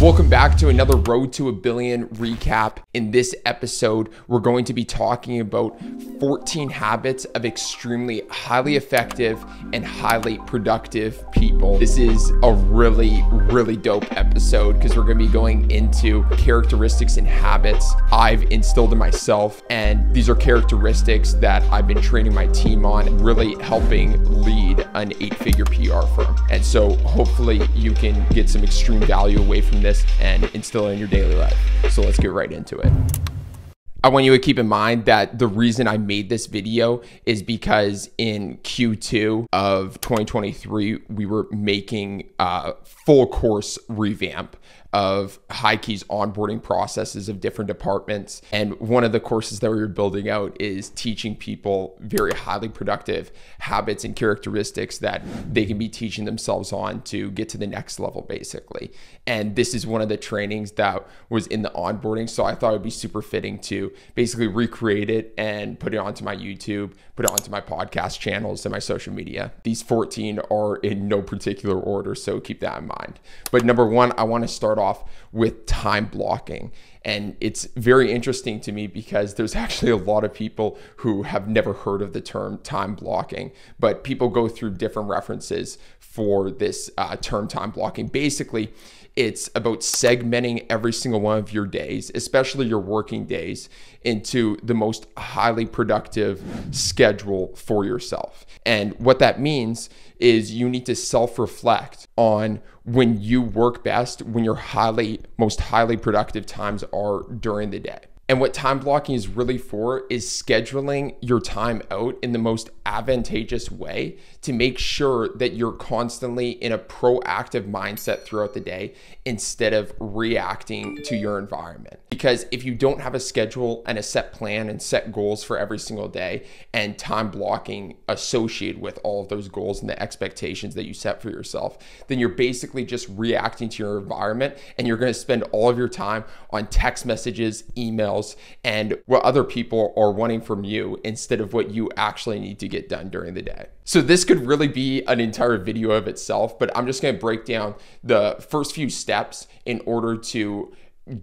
Welcome back to another Road to a Billion recap. In this episode, we're going to be talking about 14 habits of extremely highly effective and highly productive people. This is a really dope episode because we're going to be going into characteristics and habits I've instilled in myself. And these are characteristics that I've been training my team on, really helping lead an 8-figure PR firm. And so hopefully you can get some extreme value away from this and instill it in your daily life. So let's get right into it. I want you to keep in mind that the reason I made this video is because in Q2 of 2023, we were making a full course revamp of HighKey's onboarding processes of different departments. And one of the courses that we were building out is teaching people very highly productive habits and characteristics that they can be teaching themselves on to get to the next level, basically. And this is one of the trainings that was in the onboarding. So I thought it'd be super fitting to basically recreate it and put it onto my YouTube, put it onto my podcast channels and my social media. These 14 are in no particular order, so keep that in mind. But number one, I want to start off with time blocking. And it's very interesting to me because there's actually a lot of people who have never heard of the term time blocking, but people go through different references for this term time blocking. Basically, it's about segmenting every single one of your days, especially your working days, into the most highly productive schedule for yourself. And what that means is you need to self-reflect on when you work best, when your most highly productive times are during the day. And what time blocking is really for is scheduling your time out in the most advantageous way to make sure that you're constantly in a proactive mindset throughout the day instead of reacting to your environment. Because if you don't have a schedule and a set plan and set goals for every single day and time blocking associated with all of those goals and the expectations that you set for yourself, then you're basically just reacting to your environment and you're going to spend all of your time on text messages, emails, and what other people are wanting from you instead of what you actually need to get done during the day. So this could really be an entire video of itself, but I'm just going to break down the first few steps in order to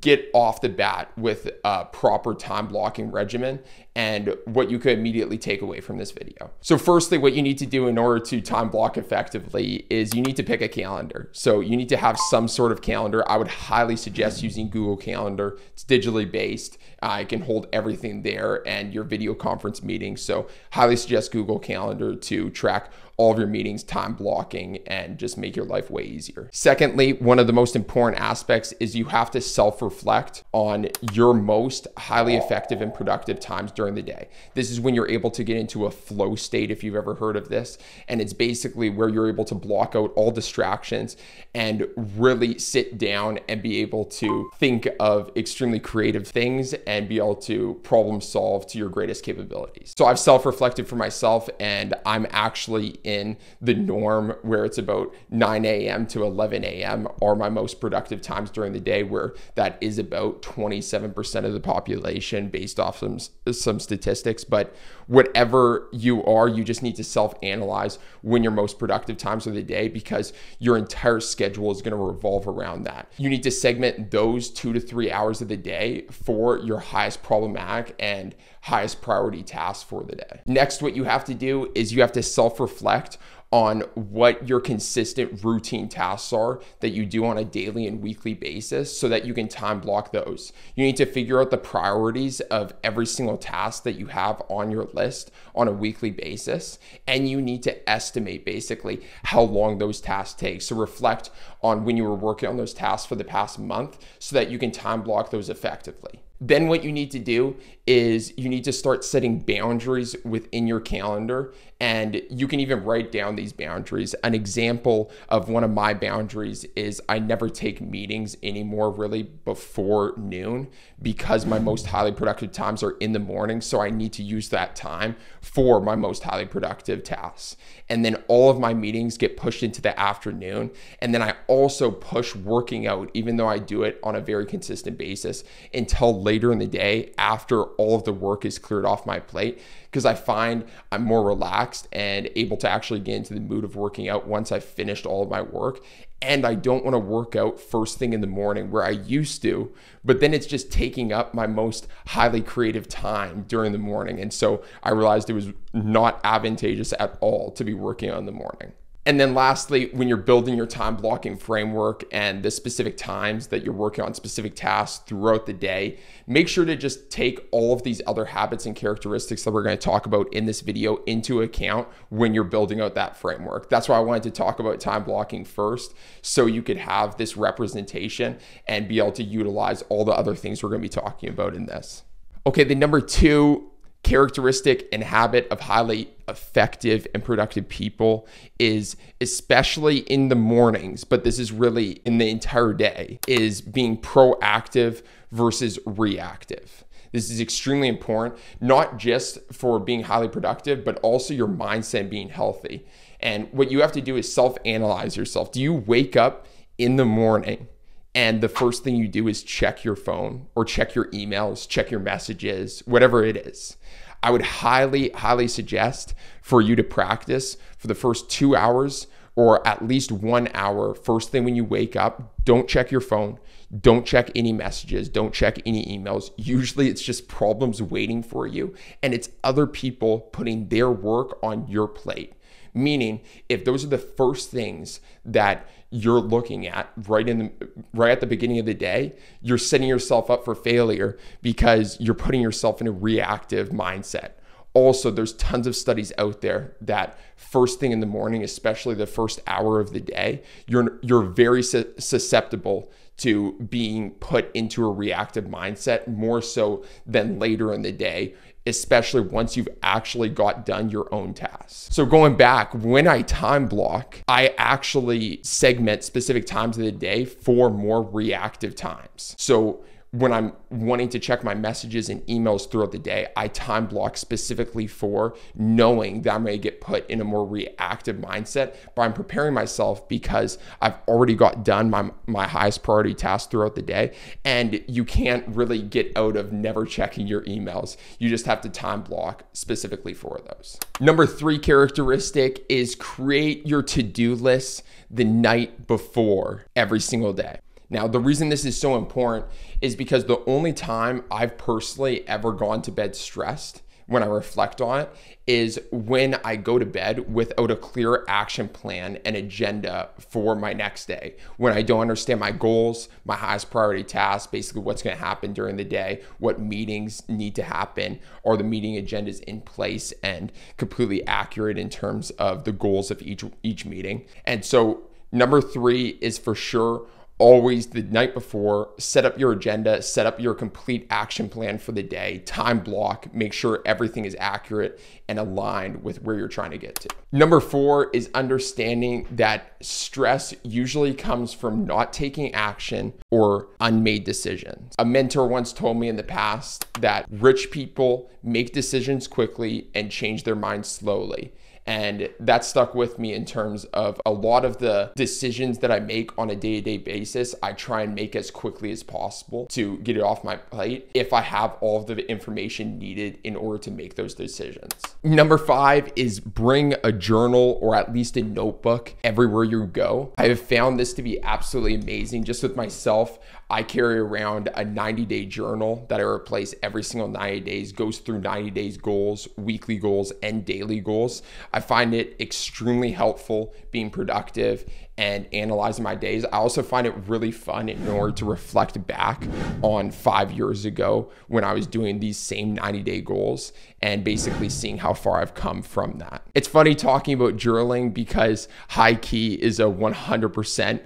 get off the bat with a proper time blocking regimen and what you could immediately take away from this video. So firstly, what you need to do in order to time block effectively is you need to pick a calendar. So you need to have some sort of calendar. I would highly suggest using Google Calendar. It's digitally based. It can hold everything there and your video conference meetings. So highly suggest Google Calendar to track all of your meetings, time blocking, and just make your life way easier. Secondly, one of the most important aspects is you have to self-reflect on your most highly effective and productive times during the day. This is when you're able to get into a flow state, if you've ever heard of this. And it's basically where you're able to block out all distractions and really sit down and be able to think of extremely creative things and be able to problem solve to your greatest capabilities. So I've self-reflected for myself, and I'm actually in the norm where it's about 9 a.m. to 11 a.m. are my most productive times during the day, where that is about 27% of the population based off some statistics. But whatever you are, you just need to self-analyze when your most productive times of the day, because your entire schedule is going to revolve around that. You need to segment those 2 to 3 hours of the day for your highest problematic and highest priority tasks for the day. Next, what you have to do is you have to self-reflect on what your consistent routine tasks are that you do on a daily and weekly basis so that you can time block those. You need to figure out the priorities of every single task that you have on your list on a weekly basis, and you need to estimate basically how long those tasks take. So reflect on when you were working on those tasks for the past month so that you can time block those effectively. Then what you need to do is you need to start setting boundaries within your calendar, and you can even write down these boundaries. An example of one of my boundaries is I never take meetings anymore really before noon, because my most highly productive times are in the morning. So I need to use that time for my most highly productive tasks. And then all of my meetings get pushed into the afternoon. And then I also push working out, even though I do it on a very consistent basis, until later in the day after all of the work is cleared off my plate, because I find I'm more relaxed and able to actually get into the mood of working out once I've finished all of my work. and I don't want to work out first thing in the morning where I used to, but then it's just taking up my most highly creative time during the morning. And so I realized it was not advantageous at all to be working on in the morning. And then lastly, when you're building your time blocking framework and the specific times that you're working on specific tasks throughout the day, make sure to just take all of these other habits and characteristics that we're going to talk about in this video into account when you're building out that framework. That's why I wanted to talk about time blocking first, so you could have this representation and be able to utilize all the other things we're going to be talking about in this. Okay, the number 2 characteristic and habit of highly effective and productive people is, especially in the mornings, but this is really in the entire day, is being proactive versus reactive. This is extremely important, not just for being highly productive, but also your mindset being healthy. And what you have to do is self-analyze yourself. Do you wake up in the morning and the first thing you do is check your phone or check your emails, check your messages, whatever it is? I would highly, highly suggest for you to practice for the first 2 hours or at least 1 hour. First thing when you wake up, don't check your phone. Don't check any messages. Don't check any emails. Usually it's just problems waiting for you, and it's other people putting their work on your plate. Meaning, if those are the first things that you're looking at right at the beginning of the day, you're setting yourself up for failure because you're putting yourself in a reactive mindset. Also, there's tons of studies out there that first thing in the morning, especially the first hour of the day, you're very susceptible to being put into a reactive mindset more so than later in the day, especially once you've actually got done your own tasks. So going back, when I time block, I actually segment specific times of the day for more reactive times. So when I'm wanting to check my messages and emails throughout the day, I time block specifically for knowing that I'm going to get put in a more reactive mindset, but I'm preparing myself because I've already got done my highest priority tasks throughout the day. And you can't really get out of never checking your emails. You just have to time block specifically for those. Number 3 characteristic is create your to-do list the night before every single day. Now, the reason this is so important is because the only time I've personally ever gone to bed stressed, when I reflect on it, is when I go to bed without a clear action plan and agenda for my next day. When I don't understand my goals, my highest priority tasks, basically what's going to happen during the day, what meetings need to happen, are the meeting agendas in place and completely accurate in terms of the goals of each meeting. And so number 3 is for sure always the night before, set up your agenda, set up your complete action plan for the day, time block, make sure everything is accurate and aligned with where you're trying to get to. Number 4 is understanding that stress usually comes from not taking action or unmade decisions. A mentor once told me in the past that rich people make decisions quickly and change their minds slowly. And that stuck with me in terms of a lot of the decisions that I make on a day-to-day basis, I try and make as quickly as possible to get it off my plate if I have all of the information needed in order to make those decisions. Number 5 is bring a journal or at least a notebook everywhere you go. I have found this to be absolutely amazing. Just with myself, I carry around a 90-day journal that I replace every single 90 days, goes through 90 days goals, weekly goals, and daily goals. I find it extremely helpful being productive and analyzing my days. I also find it really fun in order to reflect back on 5 years ago when I was doing these same 90-day goals and basically seeing how far I've come from that. It's funny talking about journaling because High Key is a 100%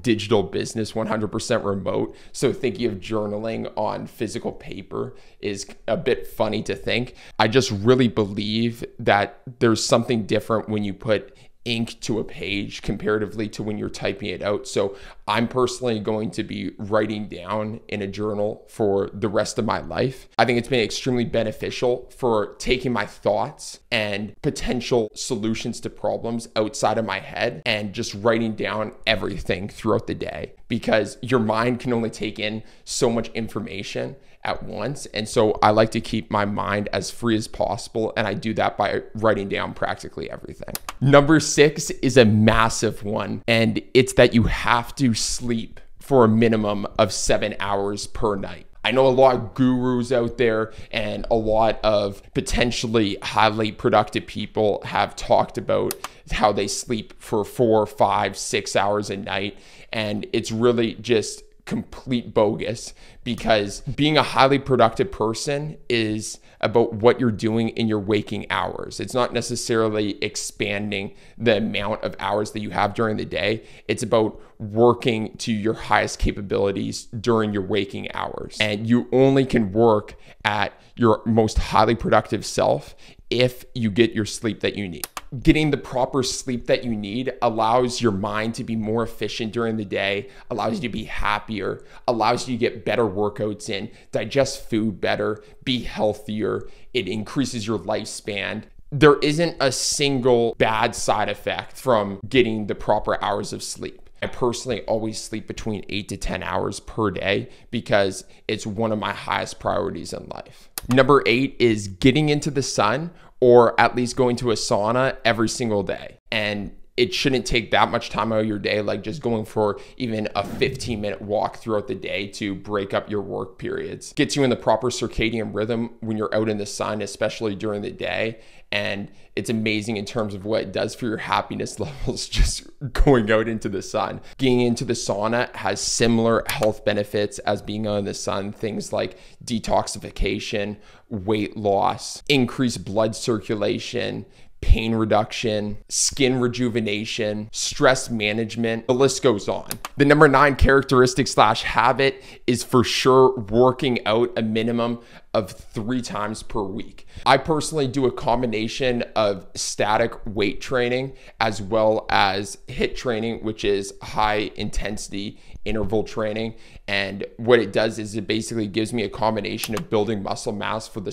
digital business, 100% remote. So thinking of journaling on physical paper is a bit funny to think. I just really believe that there's something different when you put ink to a page comparatively to when you're typing it out. So I'm personally going to be writing down in a journal for the rest of my life. I think it's been extremely beneficial for taking my thoughts and potential solutions to problems outside of my head and just writing down everything throughout the day, because your mind can only take in so much information at once. And so I like to keep my mind as free as possible. And I do that by writing down practically everything. Number 6 is a massive one. And it's that you have to sleep for a minimum of 7 hours per night. I know a lot of gurus out there and a lot of potentially highly productive people have talked about how they sleep for 4, 5, 6 hours a night. And it's really just complete bogus, because being a highly productive person is about what you're doing in your waking hours. It's not necessarily expanding the amount of hours that you have during the day. It's about working to your highest capabilities during your waking hours. And you only can work at your most highly productive self if you get your sleep that you need. Getting the proper sleep that you need allows your mind to be more efficient during the day, allows you to be happier, allows you to get better workouts in, digest food better, be healthier. It increases your lifespan. There isn't a single bad side effect from getting the proper hours of sleep. I personally always sleep between 8 to 10 hours per day because it's one of my highest priorities in life. Number 8 is getting into the sun, or at least going to a sauna every single day. And it shouldn't take that much time out of your day, like just going for even a 15-minute walk throughout the day to break up your work periods. Gets you in the proper circadian rhythm when you're out in the sun, especially during the day. And it's amazing in terms of what it does for your happiness levels just going out into the sun. Getting into the sauna has similar health benefits as being out in the sun. Things like detoxification, weight loss, increased blood circulation, pain reduction, skin rejuvenation, stress management, the list goes on. The number 9 characteristic / habit is for sure working out a minimum of 3 times per week. I personally do a combination of static weight training as well as HIIT training, which is high intensity interval training. And what it does is it basically gives me a combination of building muscle mass for the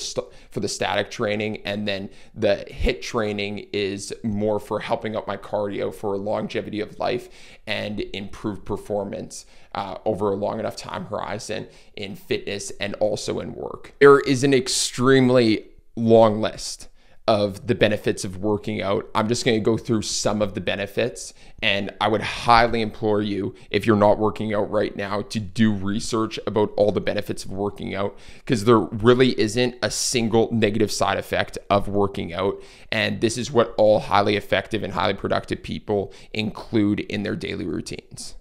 static training, and then the HIIT training is more for helping up my cardio for longevity of life and improved performance over a long enough time horizon in fitness and also in work. There is an extremely long list of the benefits of working out. I'm just going to go through some of the benefits, and I would highly implore you, if you're not working out right now, to do research about all the benefits of working out, because there really isn't a single negative side effect of working out. And this is what all highly effective and highly productive people include in their daily routines.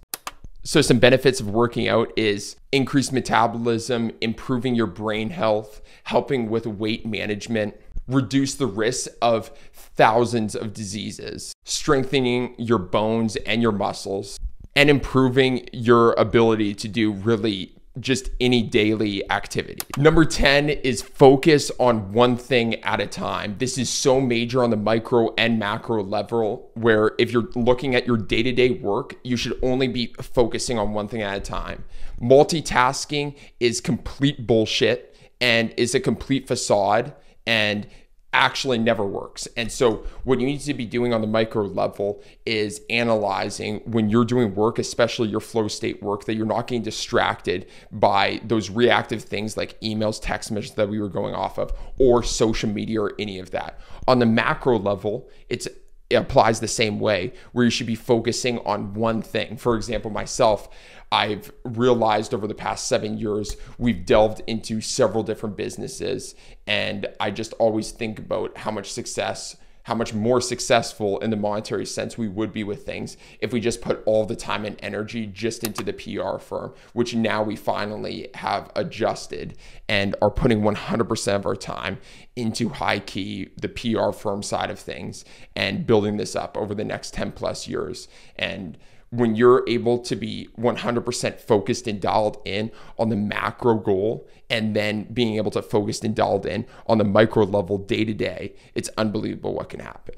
So some benefits of working out is increased metabolism, improving your brain health, helping with weight management, reduce the risk of thousands of diseases, strengthening your bones and your muscles, and improving your ability to do really just any daily activity. Number 10 is focus on one thing at a time. This is so major on the micro and macro level, where if you're looking at your day-to-day work, you should only be focusing on one thing at a time. Multitasking is complete bullshit and is a complete facade and actually never works. And so what you need to be doing on the micro level is analyzing when you're doing work, especially your flow state work, that you're not getting distracted by those reactive things like emails, text messages that we were going off of, or social media or any of that. On the macro level, it applies the same way, where you should be focusing on one thing. For example, myself, I've realized over the past 7 years, we've delved into several different businesses, and I just always think about how much more successful in the monetary sense we would be with things if we just put all the time and energy just into the PR firm, which now we finally have adjusted and are putting 100% of our time into high key, the PR firm side of things, and building this up over the next 10 plus years. And when you're able to be 100% focused and dialed in on the macro goal, and then being able to focus and dialed in on the micro level day to day, it's unbelievable what can happen.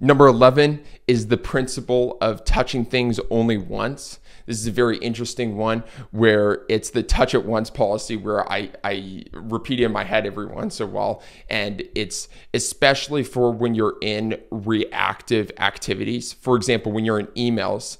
Number 11 is the principle of touching things only once. This is a very interesting one where it's the touch it once policy, where I repeat it in my head every once in a while. And it's especially for when you're in reactive activities. For example, when you're in emails,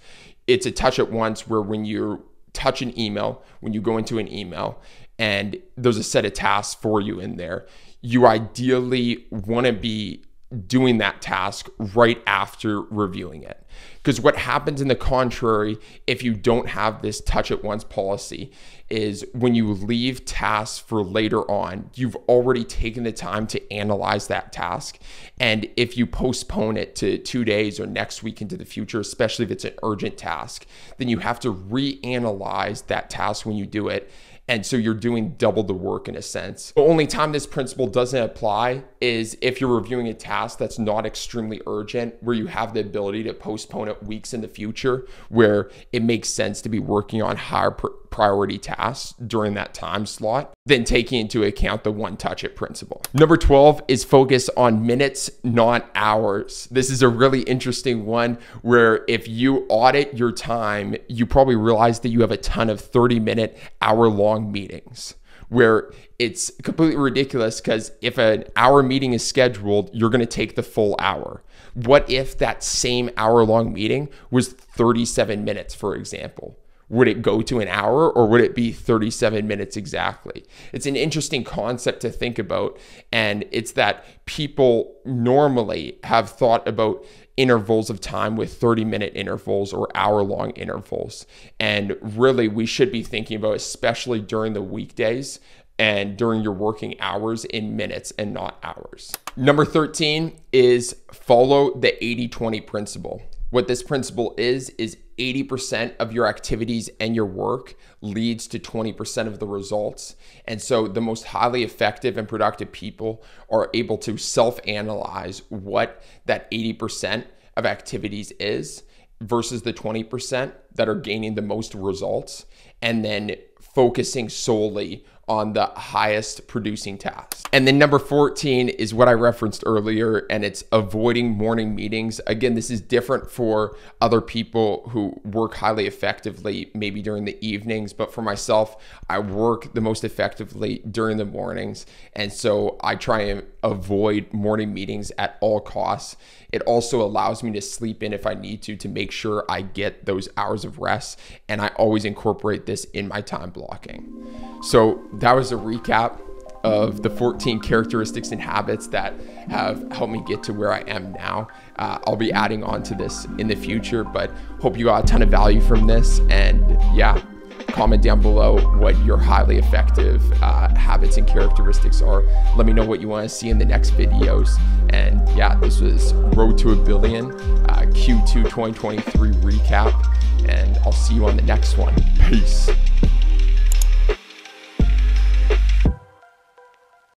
it's a touch it once where when you touch an email, when you go into an email and there's a set of tasks for you in there, you ideally want to be doing that task right after reviewing it. Because what happens in the contrary, if you don't have this touch it once policy, is when you leave tasks for later on, you've already taken the time to analyze that task. And if you postpone it to 2 days or next week into the future, especially if it's an urgent task, then you have to reanalyze that task when you do it. And so you're doing double the work in a sense. The only time this principle doesn't apply is if you're reviewing a task that's not extremely urgent, where you have the ability to postpone it weeks in the future, where it makes sense to be working on higher priority tasks during that time slot, then taking into account the one touch it principle. Number 12 is focus on minutes, not hours. This is a really interesting one where if you audit your time, you probably realize that you have a ton of 30-minute, hour-long meetings, where it's completely ridiculous because if an hour meeting is scheduled, you're going to take the full hour. What if that same hour-long meeting was 37 minutes, for example? Would it go to an hour or would it be 37 minutes exactly? It's an interesting concept to think about. And it's that people normally have thought about intervals of time with 30-minute intervals or hour-long intervals. And really, we should be thinking about, especially during the weekdays and during your working hours, in minutes and not hours. Number 13 is follow the 80-20 principle. What this principle is 80% of your activities and your work leads to 20% of the results. And so the most highly effective and productive people are able to self-analyze what that 80% of activities is versus the 20% that are gaining the most results, and then focusing solely on the highest producing tasks. And then number 14 is what I referenced earlier, and it's avoiding morning meetings. Again, this is different for other people who work highly effectively, maybe during the evenings, but for myself, I work the most effectively during the mornings. And so I try and avoid morning meetings at all costs. It also allows me to sleep in if I need to make sure I get those hours of rest. And I always incorporate this in my time blocking. So that was a recap of the 14 characteristics and habits that have helped me get to where I am now. I'll be adding on to this in the future, but hope you got a ton of value from this. And yeah, comment down below what your highly effective habits and characteristics are. Let me know what you want to see in the next videos. And yeah, this was Road to a Billion, Q2 2023 recap, and I'll see you on the next one. Peace.